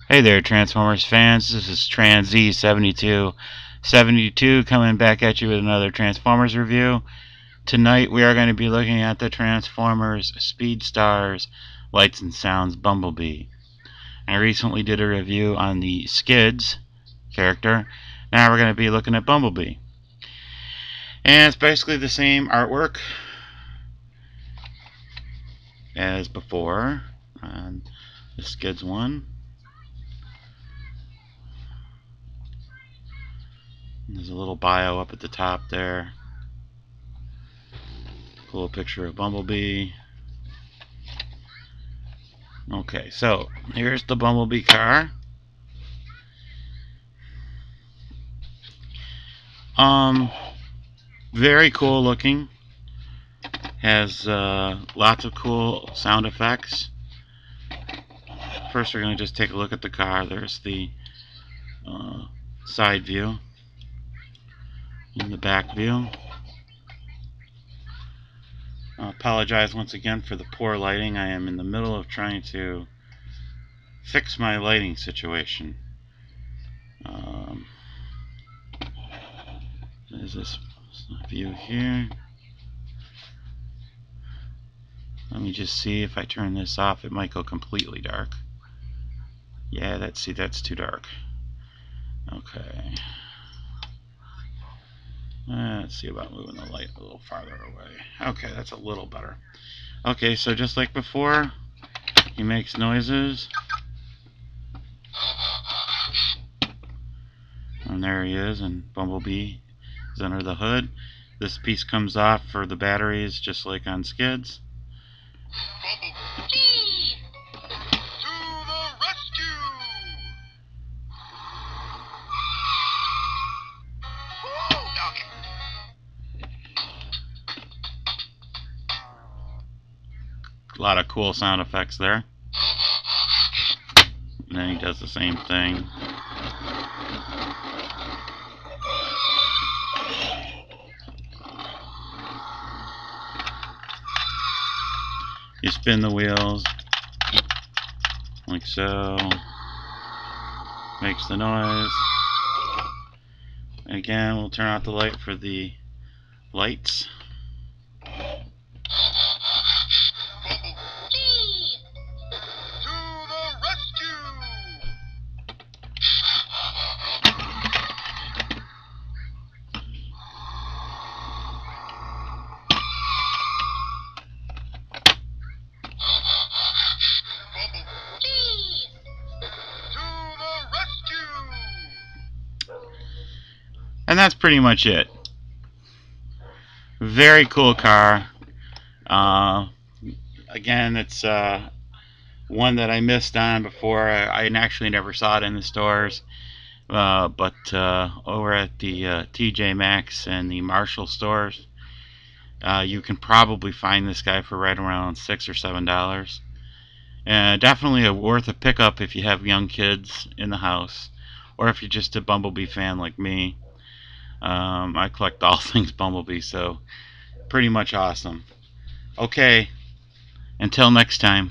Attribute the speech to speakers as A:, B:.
A: Hey there, Transformers fans. This is TransZ7272 coming back at you with another Transformers review. Tonight we are going to be looking at the Transformers Speed Stars Lights and Sounds Bumblebee. I recently did a review on the Skids character. Now we're going to be looking at Bumblebee. And it's basically the same artwork as before on the Skids one. There's a little bio up at the top there. Cool picture of Bumblebee. Okay, so here's the Bumblebee car. Very cool looking. Has lots of cool sound effects. First, we're going to just take a look at the car. There's the side view and the back view. I apologize once again for the poor lighting. I am in the middle of trying to fix my lighting situation. There's this view here. Let me just see if I turn this off, it might go completely dark. Yeah, that's too dark. Okay. Let's see about moving the light a little farther away. Okay, that's a little better. Okay, so just like before, he makes noises. And there he is, and Bumblebee is under the hood. This piece comes off for the batteries, just like on Skids. A lot of cool sound effects there. And then he does the same thing. You spin the wheels like so. Makes the noise. Again, we'll turn out the light for the lights. And that's pretty much it. Very cool car. Again, it's one that I missed on before. I actually never saw it in the stores. But over at the TJ Maxx and the Marshall stores, you can probably find this guy for right around $6 or $7. Definitely worth a pickup if you have young kids in the house, or if you're just a Bumblebee fan like me. I collect all things Bumblebee, so pretty much awesome. Okay, until next time.